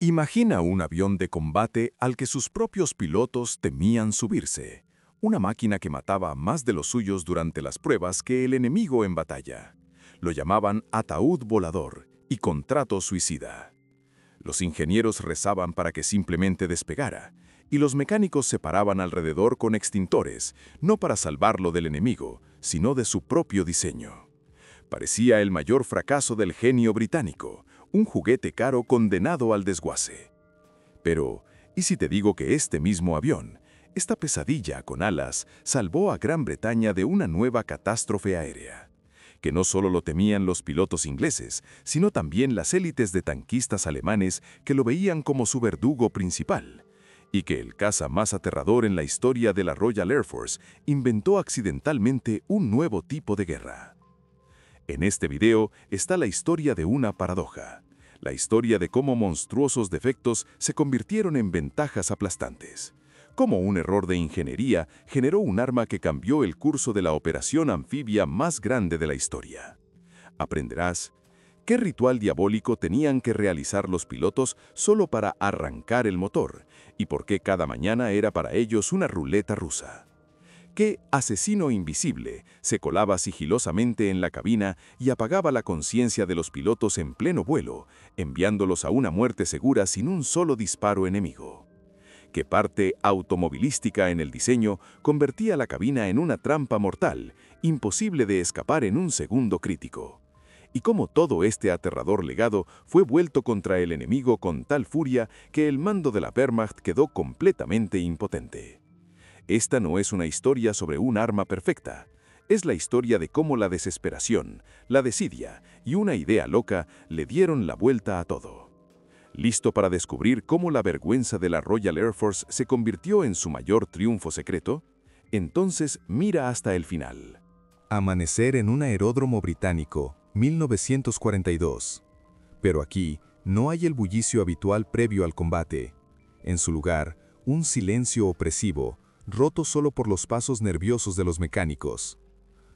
Imagina un avión de combate al que sus propios pilotos temían subirse. Una máquina que mataba a más de los suyos durante las pruebas que el enemigo en batalla. Lo llamaban ataúd volador y contrato suicida. Los ingenieros rezaban para que simplemente despegara, y los mecánicos se paraban alrededor con extintores, no para salvarlo del enemigo, sino de su propio diseño. Parecía el mayor fracaso del genio británico, un juguete caro condenado al desguace. Pero, ¿y si te digo que este mismo avión, esta pesadilla con alas, salvó a Gran Bretaña de una nueva catástrofe aérea? Que no solo lo temían los pilotos ingleses, sino también las élites de tanquistas alemanes que lo veían como su verdugo principal, y que el caza más aterrador en la historia de la Royal Air Force inventó accidentalmente un nuevo tipo de guerra. En este video está la historia de una paradoja, la historia de cómo monstruosos defectos se convirtieron en ventajas aplastantes, cómo un error de ingeniería generó un arma que cambió el curso de la operación anfibia más grande de la historia. Aprenderás qué ritual diabólico tenían que realizar los pilotos solo para arrancar el motor y por qué cada mañana era para ellos una ruleta rusa. ¿Qué asesino invisible se colaba sigilosamente en la cabina y apagaba la conciencia de los pilotos en pleno vuelo, enviándolos a una muerte segura sin un solo disparo enemigo? ¿Qué parte automovilística en el diseño convertía la cabina en una trampa mortal, imposible de escapar en un segundo crítico? Y cómo todo este aterrador legado fue vuelto contra el enemigo con tal furia que el mando de la Wehrmacht quedó completamente impotente. Esta no es una historia sobre un arma perfecta. Es la historia de cómo la desesperación, la desidia y una idea loca le dieron la vuelta a todo. ¿Listo para descubrir cómo la vergüenza de la Royal Air Force se convirtió en su mayor triunfo secreto? Entonces mira hasta el final. Amanecer en un aeródromo británico, 1942. Pero aquí no hay el bullicio habitual previo al combate. En su lugar, un silencio opresivo, roto solo por los pasos nerviosos de los mecánicos.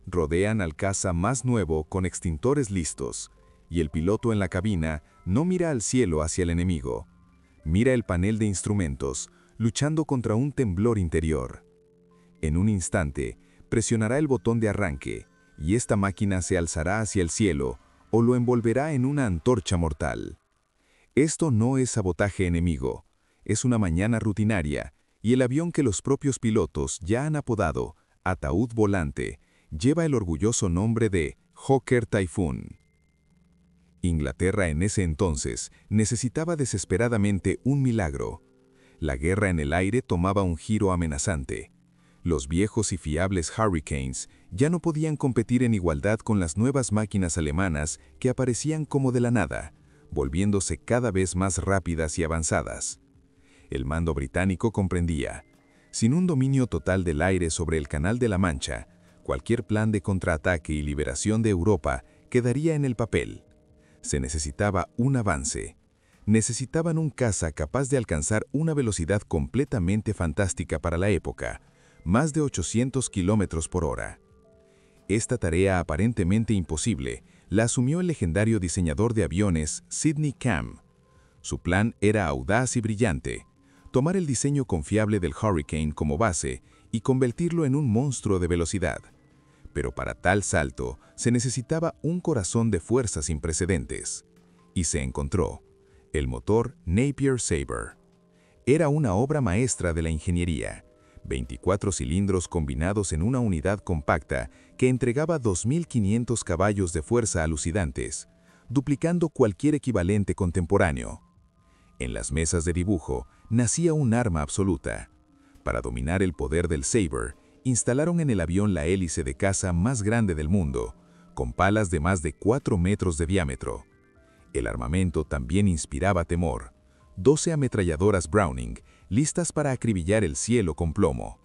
Rodean al caza más nuevo con extintores listos, y el piloto en la cabina no mira al cielo hacia el enemigo. Mira el panel de instrumentos, luchando contra un temblor interior. En un instante, presionará el botón de arranque, y esta máquina se alzará hacia el cielo o lo envolverá en una antorcha mortal. Esto no es sabotaje enemigo, es una mañana rutinaria, y el avión que los propios pilotos ya han apodado ataúd volante lleva el orgulloso nombre de Hawker Typhoon. Inglaterra en ese entonces necesitaba desesperadamente un milagro. La guerra en el aire tomaba un giro amenazante. Los viejos y fiables Hurricanes ya no podían competir en igualdad con las nuevas máquinas alemanas que aparecían como de la nada, volviéndose cada vez más rápidas y avanzadas. El mando británico comprendía, sin un dominio total del aire sobre el Canal de la Mancha, cualquier plan de contraataque y liberación de Europa quedaría en el papel. Se necesitaba un avance. Necesitaban un caza capaz de alcanzar una velocidad completamente fantástica para la época, más de 800 kilómetros por hora. Esta tarea aparentemente imposible la asumió el legendario diseñador de aviones Sidney Cam. Su plan era audaz y brillante: tomar el diseño confiable del Hurricane como base y convertirlo en un monstruo de velocidad. Pero para tal salto se necesitaba un corazón de fuerza sin precedentes. Y se encontró: el motor Napier Sabre. Era una obra maestra de la ingeniería. 24 cilindros combinados en una unidad compacta que entregaba 2.500 caballos de fuerza alucinantes, duplicando cualquier equivalente contemporáneo. En las mesas de dibujo nacía un arma absoluta. Para dominar el poder del Sabre, instalaron en el avión la hélice de caza más grande del mundo, con palas de más de 4 metros de diámetro. El armamento también inspiraba temor: 12 ametralladoras Browning, listas para acribillar el cielo con plomo.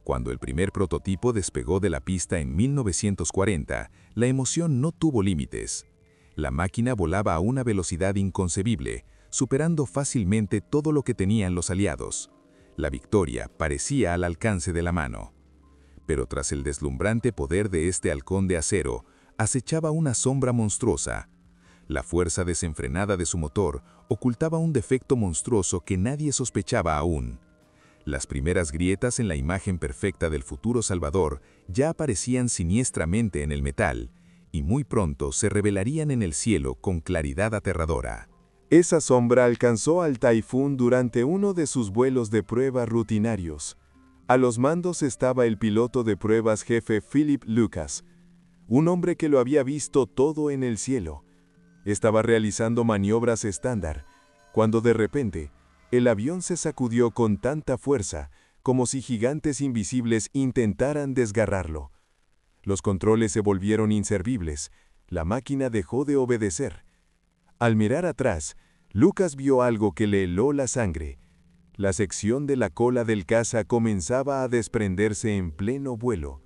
Cuando el primer prototipo despegó de la pista en 1940, la emoción no tuvo límites. La máquina volaba a una velocidad inconcebible, superando fácilmente todo lo que tenían los aliados. La victoria parecía al alcance de la mano. Pero tras el deslumbrante poder de este halcón de acero, acechaba una sombra monstruosa. La fuerza desenfrenada de su motor ocultaba un defecto monstruoso que nadie sospechaba aún. Las primeras grietas en la imagen perfecta del futuro Salvador ya aparecían siniestramente en el metal, y muy pronto se revelarían en el cielo con claridad aterradora. Esa sombra alcanzó al Typhoon durante uno de sus vuelos de prueba rutinarios. A los mandos estaba el piloto de pruebas jefe Philip Lucas, un hombre que lo había visto todo en el cielo. Estaba realizando maniobras estándar, cuando de repente, el avión se sacudió con tanta fuerza como si gigantes invisibles intentaran desgarrarlo. Los controles se volvieron inservibles, la máquina dejó de obedecer. Al mirar atrás, Lucas vio algo que le heló la sangre. La sección de la cola del caza comenzaba a desprenderse en pleno vuelo.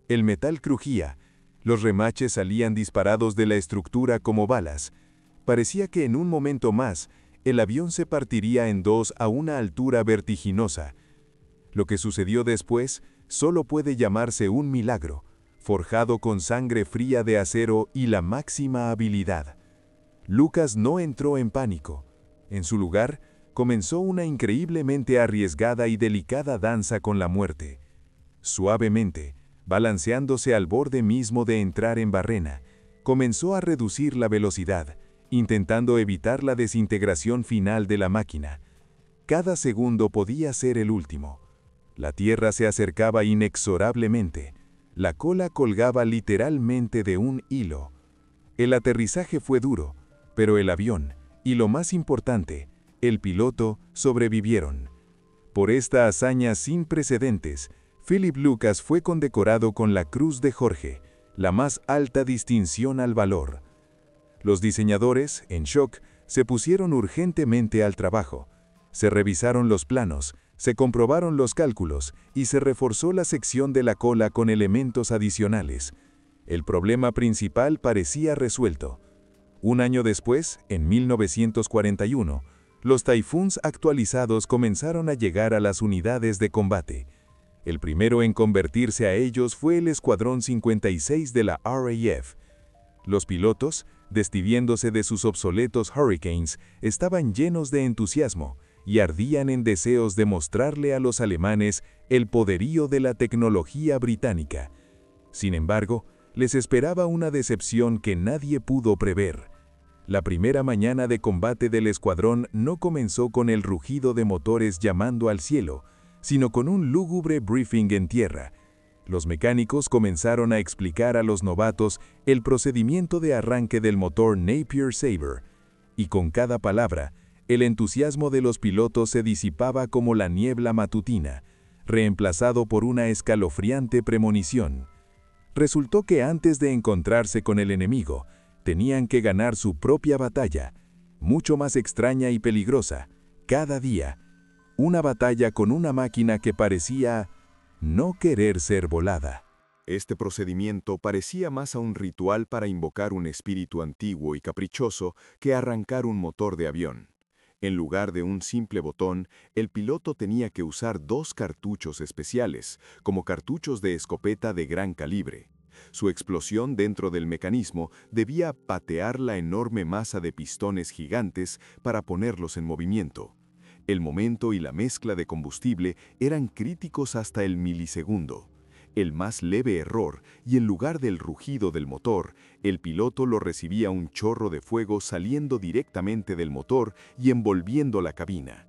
El metal crujía, los remaches salían disparados de la estructura como balas. Parecía que en un momento más, el avión se partiría en dos a una altura vertiginosa. Lo que sucedió después solo puede llamarse un milagro, forjado con sangre fría de acero y la máxima habilidad. Lucas no entró en pánico. En su lugar, comenzó una increíblemente arriesgada y delicada danza con la muerte. Suavemente, balanceándose al borde mismo de entrar en barrena, comenzó a reducir la velocidad, intentando evitar la desintegración final de la máquina. Cada segundo podía ser el último. La Tierra se acercaba inexorablemente. La cola colgaba literalmente de un hilo. El aterrizaje fue duro, pero el avión, y lo más importante, el piloto, sobrevivieron. Por esta hazaña sin precedentes, Philip Lucas fue condecorado con la Cruz de Jorge, la más alta distinción al valor. Los diseñadores, en shock, se pusieron urgentemente al trabajo. Se revisaron los planos, se comprobaron los cálculos y se reforzó la sección de la cola con elementos adicionales. El problema principal parecía resuelto. Un año después, en 1941, los Typhoons actualizados comenzaron a llegar a las unidades de combate. El primero en convertirse a ellos fue el Escuadrón 56 de la RAF. Los pilotos, despidiéndose de sus obsoletos Hurricanes, estaban llenos de entusiasmo y ardían en deseos de mostrarle a los alemanes el poderío de la tecnología británica. Sin embargo, les esperaba una decepción que nadie pudo prever. La primera mañana de combate del escuadrón no comenzó con el rugido de motores llamando al cielo, sino con un lúgubre briefing en tierra. Los mecánicos comenzaron a explicar a los novatos el procedimiento de arranque del motor Napier Sabre, y con cada palabra, el entusiasmo de los pilotos se disipaba como la niebla matutina, reemplazado por una escalofriante premonición. Resultó que antes de encontrarse con el enemigo, tenían que ganar su propia batalla, mucho más extraña y peligrosa, cada día. Una batalla con una máquina que parecía no querer ser volada. Este procedimiento parecía más a un ritual para invocar un espíritu antiguo y caprichoso que arrancar un motor de avión. En lugar de un simple botón, el piloto tenía que usar dos cartuchos especiales, como cartuchos de escopeta de gran calibre. Su explosión dentro del mecanismo debía patear la enorme masa de pistones gigantes para ponerlos en movimiento. El momento y la mezcla de combustible eran críticos hasta el milisegundo. El más leve error, y en lugar del rugido del motor, el piloto lo recibía un chorro de fuego saliendo directamente del motor y envolviendo la cabina.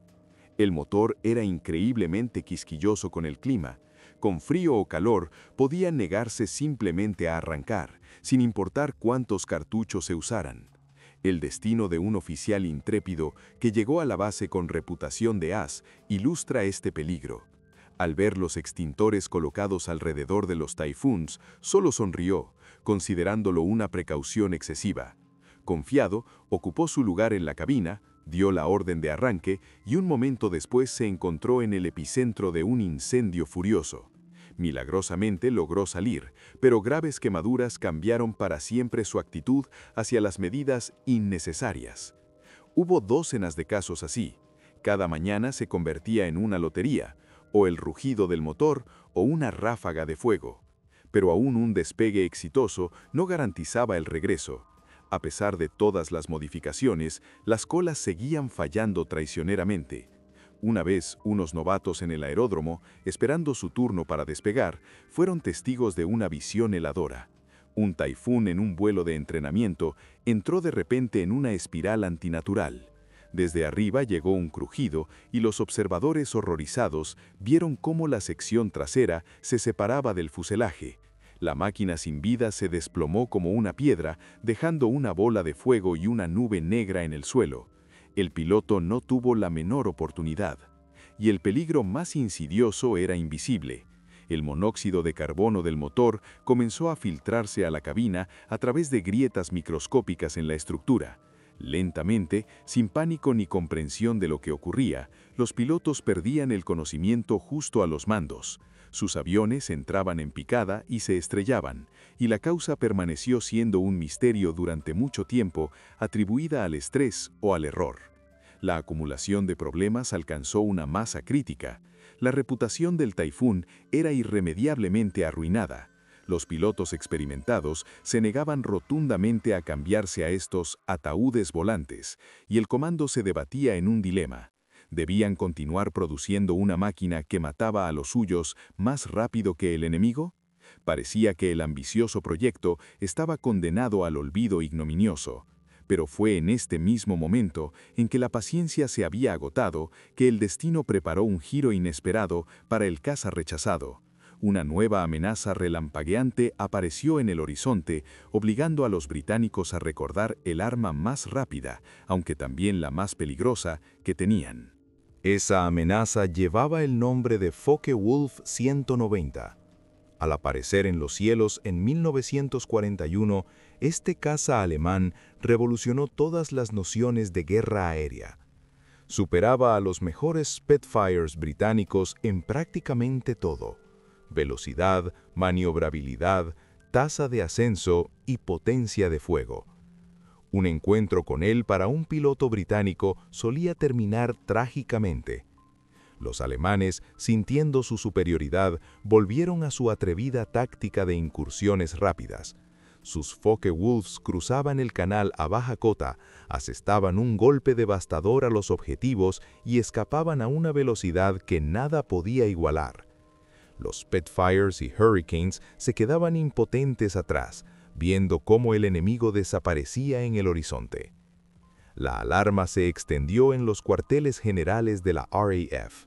El motor era increíblemente quisquilloso con el clima. Con frío o calor, podía negarse simplemente a arrancar, sin importar cuántos cartuchos se usaran. El destino de un oficial intrépido que llegó a la base con reputación de as ilustra este peligro. Al ver los extintores colocados alrededor de los Typhoons, solo sonrió, considerándolo una precaución excesiva. Confiado, ocupó su lugar en la cabina, dio la orden de arranque y un momento después se encontró en el epicentro de un incendio furioso. Milagrosamente logró salir, pero graves quemaduras cambiaron para siempre su actitud hacia las medidas innecesarias. Hubo docenas de casos así. Cada mañana se convertía en una lotería, o el rugido del motor, o una ráfaga de fuego. Pero aún un despegue exitoso no garantizaba el regreso. A pesar de todas las modificaciones, las colas seguían fallando traicioneramente. Una vez, unos novatos en el aeródromo, esperando su turno para despegar, fueron testigos de una visión heladora. Un taifún en un vuelo de entrenamiento entró de repente en una espiral antinatural. Desde arriba llegó un crujido y los observadores horrorizados vieron cómo la sección trasera se separaba del fuselaje. La máquina sin vida se desplomó como una piedra, dejando una bola de fuego y una nube negra en el suelo. El piloto no tuvo la menor oportunidad. Y el peligro más insidioso era invisible. El monóxido de carbono del motor comenzó a filtrarse a la cabina a través de grietas microscópicas en la estructura. Lentamente, sin pánico ni comprensión de lo que ocurría, los pilotos perdían el conocimiento justo a los mandos. Sus aviones entraban en picada y se estrellaban, y la causa permaneció siendo un misterio durante mucho tiempo, atribuida al estrés o al error. La acumulación de problemas alcanzó una masa crítica. La reputación del Taifún era irremediablemente arruinada. Los pilotos experimentados se negaban rotundamente a cambiarse a estos ataúdes volantes, y el comando se debatía en un dilema. ¿Debían continuar produciendo una máquina que mataba a los suyos más rápido que el enemigo? Parecía que el ambicioso proyecto estaba condenado al olvido ignominioso. Pero fue en este mismo momento en que la paciencia se había agotado que el destino preparó un giro inesperado para el caza rechazado. Una nueva amenaza relampagueante apareció en el horizonte, obligando a los británicos a recordar el arma más rápida, aunque también la más peligrosa, que tenían. Esa amenaza llevaba el nombre de Focke-Wulf 190. Al aparecer en los cielos en 1941, este caza alemán revolucionó todas las nociones de guerra aérea. Superaba a los mejores Spitfires británicos en prácticamente todo: velocidad, maniobrabilidad, tasa de ascenso y potencia de fuego. Un encuentro con él para un piloto británico solía terminar trágicamente. Los alemanes, sintiendo su superioridad, volvieron a su atrevida táctica de incursiones rápidas. Sus Focke-Wulfs cruzaban el canal a baja cota, asestaban un golpe devastador a los objetivos y escapaban a una velocidad que nada podía igualar. Los Spitfires y Hurricanes se quedaban impotentes atrás, viendo cómo el enemigo desaparecía en el horizonte. La alarma se extendió en los cuarteles generales de la RAF.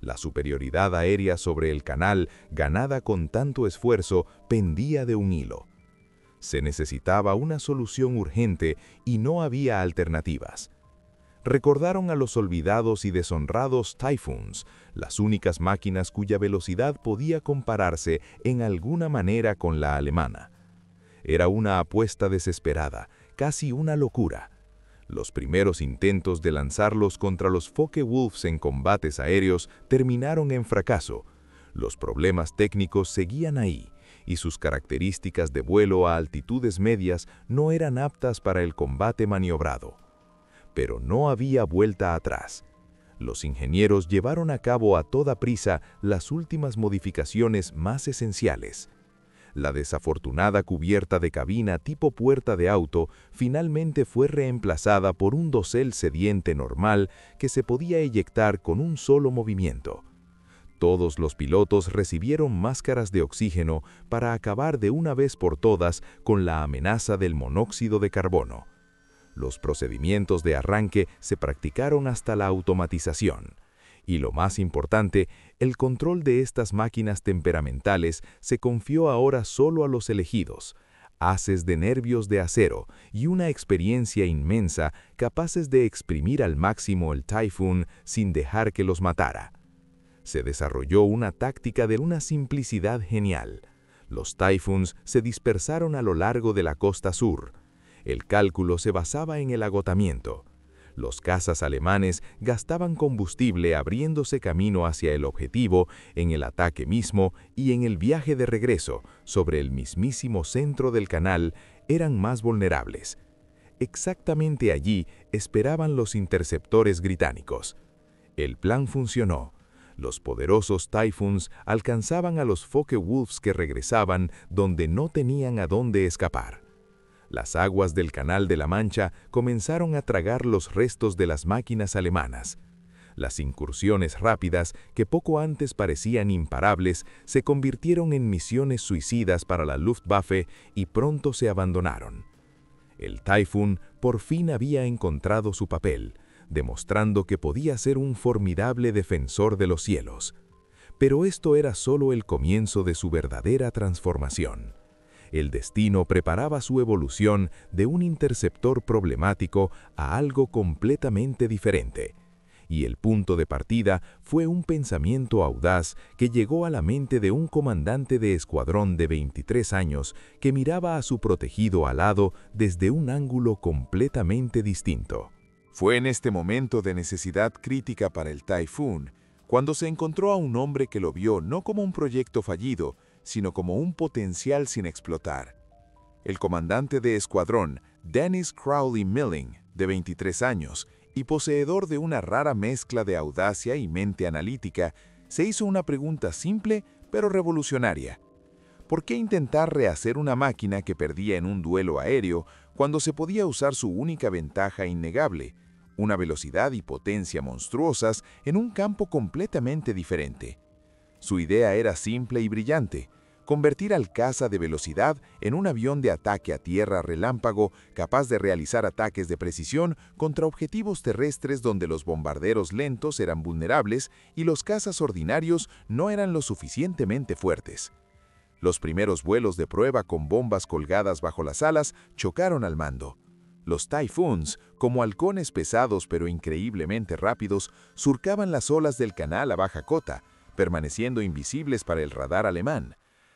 La superioridad aérea sobre el canal, ganada con tanto esfuerzo, pendía de un hilo. Se necesitaba una solución urgente y no había alternativas. Recordaron a los olvidados y deshonrados Typhoons, las únicas máquinas cuya velocidad podía compararse en alguna manera con la alemana. Era una apuesta desesperada, casi una locura. Los primeros intentos de lanzarlos contra los Focke-Wulfs en combates aéreos terminaron en fracaso. Los problemas técnicos seguían ahí, y sus características de vuelo a altitudes medias no eran aptas para el combate maniobrado. Pero no había vuelta atrás. Los ingenieros llevaron a cabo a toda prisa las últimas modificaciones más esenciales. La desafortunada cubierta de cabina tipo puerta de auto finalmente fue reemplazada por un dosel sediente normal que se podía eyectar con un solo movimiento. Todos los pilotos recibieron máscaras de oxígeno para acabar de una vez por todas con la amenaza del monóxido de carbono. Los procedimientos de arranque se practicaron hasta la automatización. Y lo más importante, el control de estas máquinas temperamentales se confió ahora solo a los elegidos, haces de nervios de acero y una experiencia inmensa capaces de exprimir al máximo el Typhoon sin dejar que los matara. Se desarrolló una táctica de una simplicidad genial. Los Typhoons se dispersaron a lo largo de la costa sur. El cálculo se basaba en el agotamiento. Los cazas alemanes gastaban combustible abriéndose camino hacia el objetivo, en el ataque mismo y en el viaje de regreso, sobre el mismísimo centro del canal, eran más vulnerables. Exactamente allí esperaban los interceptores británicos. El plan funcionó. Los poderosos Typhoons alcanzaban a los Focke-Wulfs que regresaban donde no tenían a dónde escapar. Las aguas del Canal de la Mancha comenzaron a tragar los restos de las máquinas alemanas. Las incursiones rápidas, que poco antes parecían imparables, se convirtieron en misiones suicidas para la Luftwaffe y pronto se abandonaron. El Typhoon por fin había encontrado su papel, demostrando que podía ser un formidable defensor de los cielos. Pero esto era solo el comienzo de su verdadera transformación. El destino preparaba su evolución de un interceptor problemático a algo completamente diferente. Y el punto de partida fue un pensamiento audaz que llegó a la mente de un comandante de escuadrón de 23 años que miraba a su protegido alado desde un ángulo completamente distinto. Fue en este momento de necesidad crítica para el Typhoon cuando se encontró a un hombre que lo vio no como un proyecto fallido, sino como un potencial sin explotar. El comandante de escuadrón, Dennis Crowley Milling, de 23 años, y poseedor de una rara mezcla de audacia y mente analítica, se hizo una pregunta simple pero revolucionaria. ¿Por qué intentar rehacer una máquina que perdía en un duelo aéreo cuando se podía usar su única ventaja innegable, una velocidad y potencia monstruosas en un campo completamente diferente? Su idea era simple y brillante: convertir al caza de velocidad en un avión de ataque a tierra relámpago capaz de realizar ataques de precisión contra objetivos terrestres donde los bombarderos lentos eran vulnerables y los cazas ordinarios no eran lo suficientemente fuertes. Los primeros vuelos de prueba con bombas colgadas bajo las alas chocaron al mando. Los Typhoons, como halcones pesados pero increíblemente rápidos, surcaban las olas del canal a baja cota, permaneciendo invisibles para el radar alemán.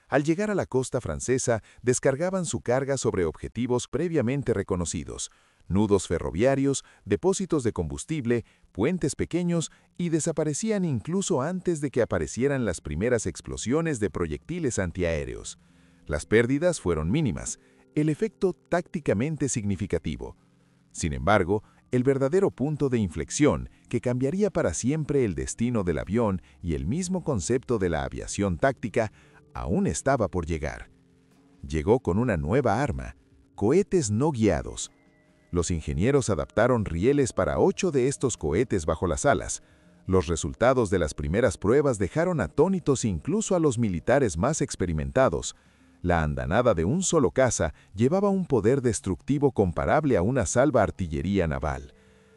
Al llegar a la costa francesa, descargaban su carga sobre objetivos previamente reconocidos, nudos ferroviarios, depósitos de combustible, puentes pequeños, y desaparecían incluso antes de que aparecieran las primeras explosiones de proyectiles antiaéreos. Las pérdidas fueron mínimas, el efecto tácticamente significativo. Sin embargo, el verdadero punto de inflexión, que cambiaría para siempre el destino del avión y el mismo concepto de la aviación táctica, aún estaba por llegar. Llegó con una nueva arma: cohetes no guiados. Los ingenieros adaptaron rieles para 8 de estos cohetes bajo las alas. Los resultados de las primeras pruebas dejaron atónitos incluso a los militares más experimentados. La andanada de un solo caza llevaba un poder destructivo comparable a una salva artillería naval.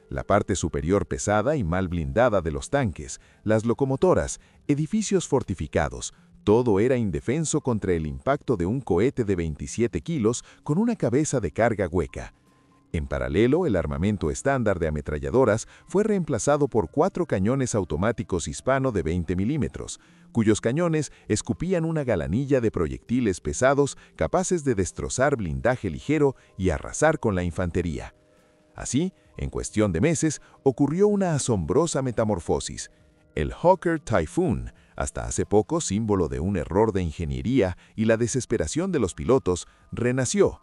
La parte superior pesada y mal blindada de los tanques, las locomotoras, edificios fortificados, todo era indefenso contra el impacto de un cohete de 27 kilos con una cabeza de carga hueca. En paralelo, el armamento estándar de ametralladoras fue reemplazado por 4 cañones automáticos Hispano de 20 milímetros, cuyos cañones escupían una galanilla de proyectiles pesados capaces de destrozar blindaje ligero y arrasar con la infantería. Así, en cuestión de meses, ocurrió una asombrosa metamorfosis. El Hawker Typhoon, hasta hace poco símbolo de un error de ingeniería y la desesperación de los pilotos, renació.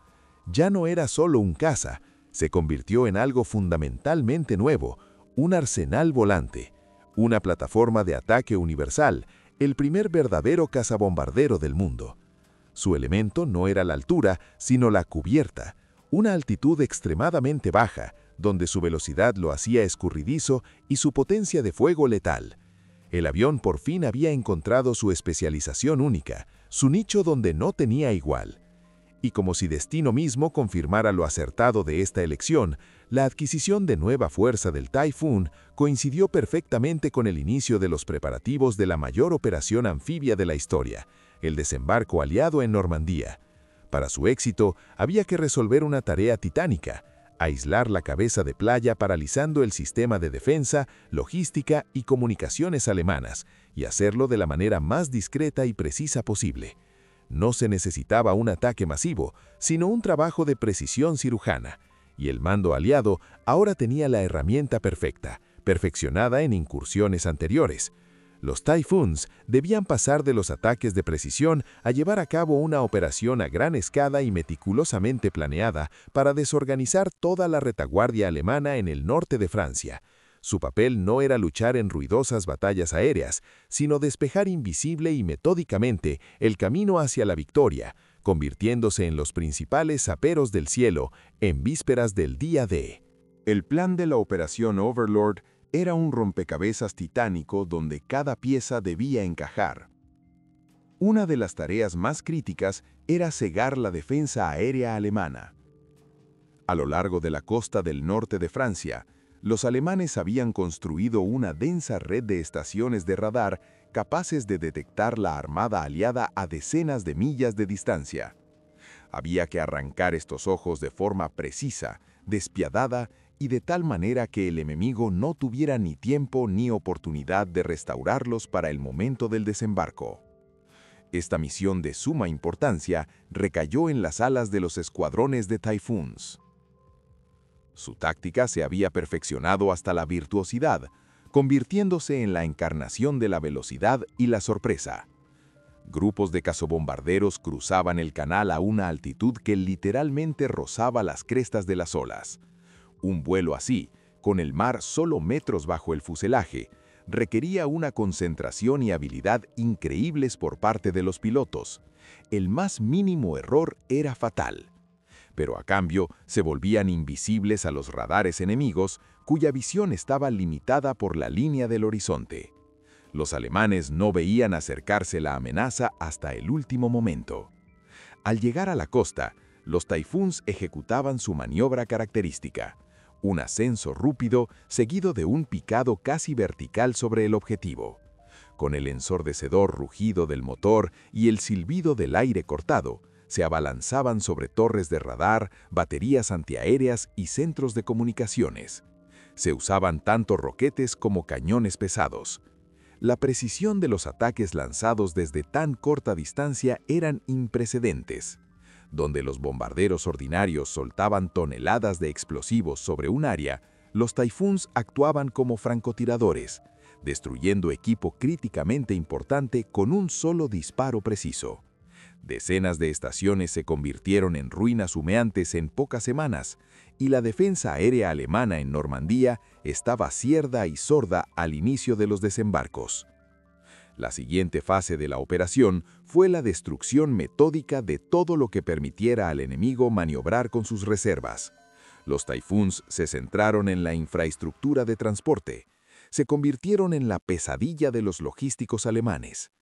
Ya no era solo un caza, se convirtió en algo fundamentalmente nuevo: un arsenal volante, una plataforma de ataque universal, el primer verdadero cazabombardero del mundo. Su elemento no era la altura, sino la cubierta, una altitud extremadamente baja, donde su velocidad lo hacía escurridizo y su potencia de fuego letal. El avión por fin había encontrado su especialización única, su nicho donde no tenía igual. Y como si destino mismo confirmara lo acertado de esta elección, la adquisición de nueva fuerza del Typhoon coincidió perfectamente con el inicio de los preparativos de la mayor operación anfibia de la historia, el desembarco aliado en Normandía. Para su éxito, había que resolver una tarea titánica: aislar la cabeza de playa paralizando el sistema de defensa, logística y comunicaciones alemanas, y hacerlo de la manera más discreta y precisa posible. No se necesitaba un ataque masivo, sino un trabajo de precisión cirujana, y el mando aliado ahora tenía la herramienta perfecta, perfeccionada en incursiones anteriores. Los Typhoons debían pasar de los ataques de precisión a llevar a cabo una operación a gran escala y meticulosamente planeada para desorganizar toda la retaguardia alemana en el norte de Francia. Su papel no era luchar en ruidosas batallas aéreas, sino despejar invisible y metódicamente el camino hacia la victoria, convirtiéndose en los principales saperos del cielo en vísperas del día D. El plan de la Operación Overlord era un rompecabezas titánico donde cada pieza debía encajar. Una de las tareas más críticas era cegar la defensa aérea alemana. A lo largo de la costa del norte de Francia, los alemanes habían construido una densa red de estaciones de radar capaces de detectar la armada aliada a decenas de millas de distancia. Había que arrancar estos ojos de forma precisa, despiadada y de tal manera que el enemigo no tuviera ni tiempo ni oportunidad de restaurarlos para el momento del desembarco. Esta misión de suma importancia recayó en las alas de los escuadrones de Typhoons. Su táctica se había perfeccionado hasta la virtuosidad, convirtiéndose en la encarnación de la velocidad y la sorpresa. Grupos de cazobombarderos cruzaban el canal a una altitud que literalmente rozaba las crestas de las olas. Un vuelo así, con el mar solo metros bajo el fuselaje, requería una concentración y habilidad increíbles por parte de los pilotos. El más mínimo error era fatal. Pero a cambio se volvían invisibles a los radares enemigos, cuya visión estaba limitada por la línea del horizonte. Los alemanes no veían acercarse la amenaza hasta el último momento. Al llegar a la costa, los Typhoons ejecutaban su maniobra característica, un ascenso rúpido seguido de un picado casi vertical sobre el objetivo. Con el ensordecedor rugido del motor y el silbido del aire cortado, se abalanzaban sobre torres de radar, baterías antiaéreas y centros de comunicaciones. Se usaban tanto roquetes como cañones pesados. La precisión de los ataques lanzados desde tan corta distancia eran imprecedentes. Donde los bombarderos ordinarios soltaban toneladas de explosivos sobre un área, los Typhoons actuaban como francotiradores, destruyendo equipo críticamente importante con un solo disparo preciso. Decenas de estaciones se convirtieron en ruinas humeantes en pocas semanas, y la defensa aérea alemana en Normandía estaba cierta y sorda al inicio de los desembarcos. La siguiente fase de la operación fue la destrucción metódica de todo lo que permitiera al enemigo maniobrar con sus reservas. Los Typhoons se centraron en la infraestructura de transporte. Se convirtieron en la pesadilla de los logísticos alemanes.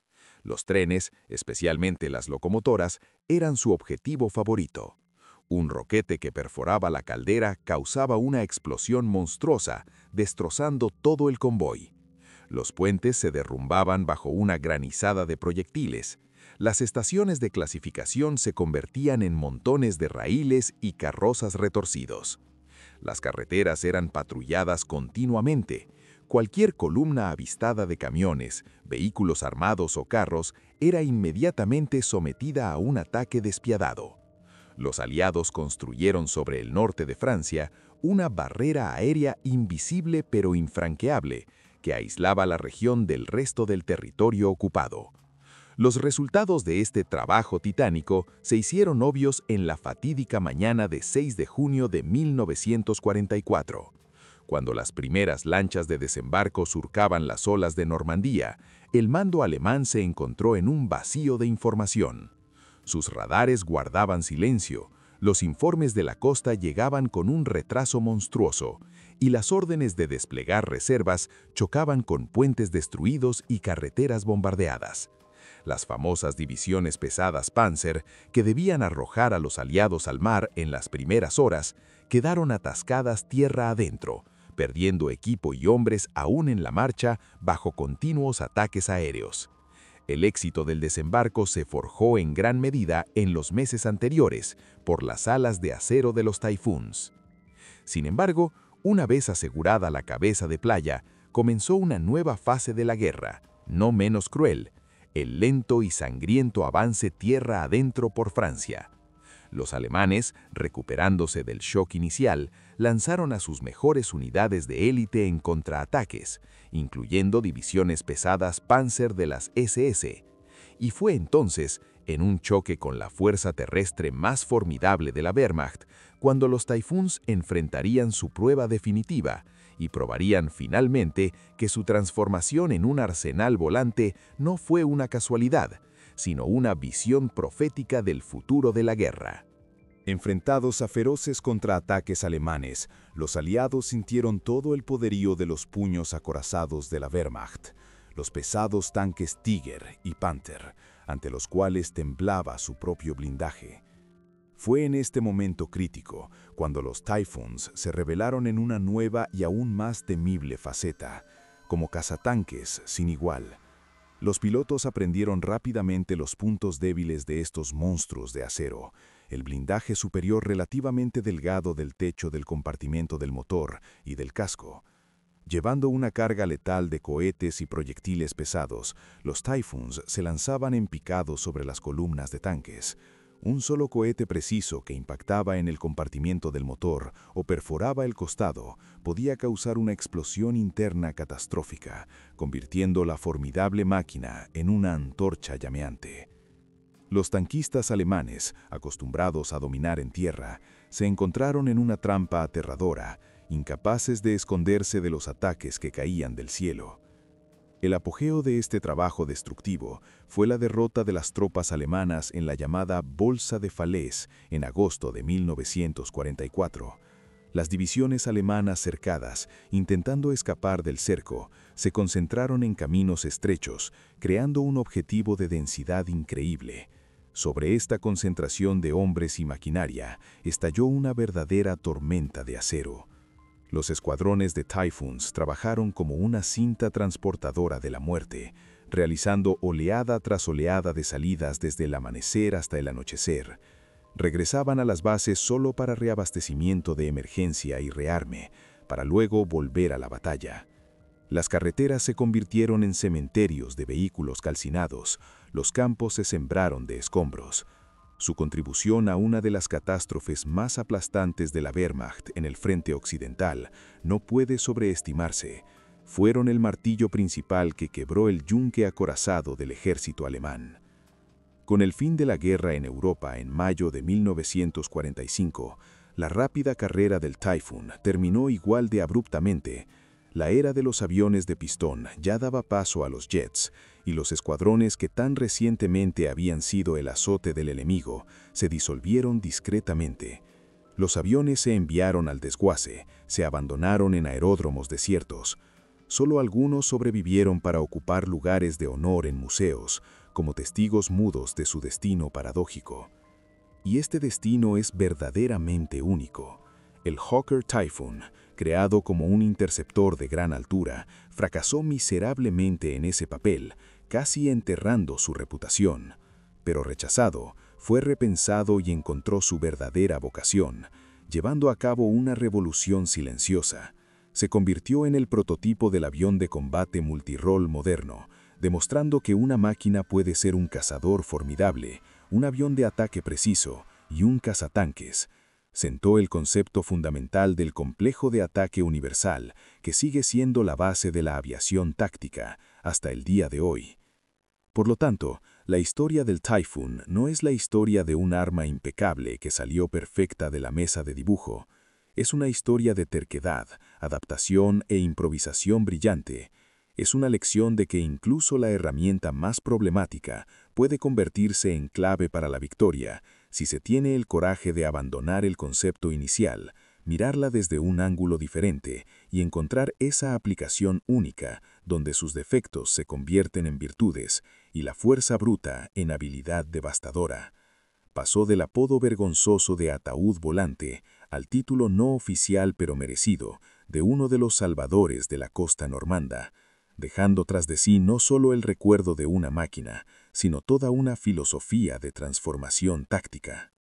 Los trenes, especialmente las locomotoras, eran su objetivo favorito. Un roquete que perforaba la caldera causaba una explosión monstruosa, destrozando todo el convoy. Los puentes se derrumbaban bajo una granizada de proyectiles. Las estaciones de clasificación se convertían en montones de raíles y carrozas retorcidos. Las carreteras eran patrulladas continuamente. Cualquier columna avistada de camiones, vehículos armados o carros era inmediatamente sometida a un ataque despiadado. Los aliados construyeron sobre el norte de Francia una barrera aérea invisible pero infranqueable que aislaba la región del resto del territorio ocupado. Los resultados de este trabajo titánico se hicieron obvios en la fatídica mañana de 6 de junio de 1944. Cuando las primeras lanchas de desembarco surcaban las olas de Normandía, el mando alemán se encontró en un vacío de información. Sus radares guardaban silencio, los informes de la costa llegaban con un retraso monstruoso, y las órdenes de desplegar reservas chocaban con puentes destruidos y carreteras bombardeadas. Las famosas divisiones pesadas Panzer, que debían arrojar a los aliados al mar en las primeras horas, quedaron atascadas tierra adentro, perdiendo equipo y hombres aún en la marcha bajo continuos ataques aéreos. El éxito del desembarco se forjó en gran medida en los meses anteriores por las alas de acero de los Typhoons. Sin embargo, una vez asegurada la cabeza de playa, comenzó una nueva fase de la guerra, no menos cruel, el lento y sangriento avance tierra adentro por Francia. Los alemanes, recuperándose del shock inicial, lanzaron a sus mejores unidades de élite en contraataques, incluyendo divisiones pesadas Panzer de las SS. Y fue entonces, en un choque con la fuerza terrestre más formidable de la Wehrmacht, cuando los Typhoons enfrentarían su prueba definitiva y probarían finalmente que su transformación en un arsenal volante no fue una casualidad, sino una visión profética del futuro de la guerra. Enfrentados a feroces contraataques alemanes, los aliados sintieron todo el poderío de los puños acorazados de la Wehrmacht, los pesados tanques Tiger y Panther, ante los cuales temblaba su propio blindaje. Fue en este momento crítico cuando los Typhoons se revelaron en una nueva y aún más temible faceta, como cazatanques sin igual. Los pilotos aprendieron rápidamente los puntos débiles de estos monstruos de acero: el blindaje superior relativamente delgado del techo del compartimento del motor y del casco. Llevando una carga letal de cohetes y proyectiles pesados, los Typhoons se lanzaban en picado sobre las columnas de tanques. Un solo cohete preciso que impactaba en el compartimento del motor o perforaba el costado podía causar una explosión interna catastrófica, convirtiendo la formidable máquina en una antorcha llameante. Los tanquistas alemanes, acostumbrados a dominar en tierra, se encontraron en una trampa aterradora, incapaces de esconderse de los ataques que caían del cielo. El apogeo de este trabajo destructivo fue la derrota de las tropas alemanas en la llamada Bolsa de Falaise en agosto de 1944. Las divisiones alemanas cercadas, intentando escapar del cerco, se concentraron en caminos estrechos, creando un objetivo de densidad increíble. Sobre esta concentración de hombres y maquinaria estalló una verdadera tormenta de acero. Los escuadrones de Typhoons trabajaron como una cinta transportadora de la muerte, realizando oleada tras oleada de salidas desde el amanecer hasta el anochecer. Regresaban a las bases solo para reabastecimiento de emergencia y rearme, para luego volver a la batalla. Las carreteras se convirtieron en cementerios de vehículos calcinados, los campos se sembraron de escombros. Su contribución a una de las catástrofes más aplastantes de la Wehrmacht en el frente occidental no puede sobreestimarse. Fueron el martillo principal que quebró el yunque acorazado del ejército alemán. Con el fin de la guerra en Europa en mayo de 1945, la rápida carrera del Typhoon terminó igual de abruptamente. La era de los aviones de pistón ya daba paso a los jets, y los escuadrones que tan recientemente habían sido el azote del enemigo se disolvieron discretamente. Los aviones se enviaron al desguace, se abandonaron en aeródromos desiertos. Solo algunos sobrevivieron para ocupar lugares de honor en museos, como testigos mudos de su destino paradójico. Y este destino es verdaderamente único. El Hawker Typhoon, creado como un interceptor de gran altura, fracasó miserablemente en ese papel, casi enterrando su reputación. Pero rechazado, fue repensado y encontró su verdadera vocación, llevando a cabo una revolución silenciosa. Se convirtió en el prototipo del avión de combate multirol moderno, demostrando que una máquina puede ser un cazador formidable, un avión de ataque preciso y un cazatanques. Sentó el concepto fundamental del complejo de ataque universal, que sigue siendo la base de la aviación táctica hasta el día de hoy. Por lo tanto, la historia del Typhoon no es la historia de un arma impecable que salió perfecta de la mesa de dibujo. Es una historia de terquedad, adaptación e improvisación brillante. Es una lección de que incluso la herramienta más problemática puede convertirse en clave para la victoria si se tiene el coraje de abandonar el concepto inicial, mirarla desde un ángulo diferente y encontrar esa aplicación única donde sus defectos se convierten en virtudes y la fuerza bruta en habilidad devastadora. Pasó del apodo vergonzoso de ataúd volante al título no oficial pero merecido de uno de los salvadores de la costa normanda, dejando tras de sí no solo el recuerdo de una máquina, sino toda una filosofía de transformación táctica.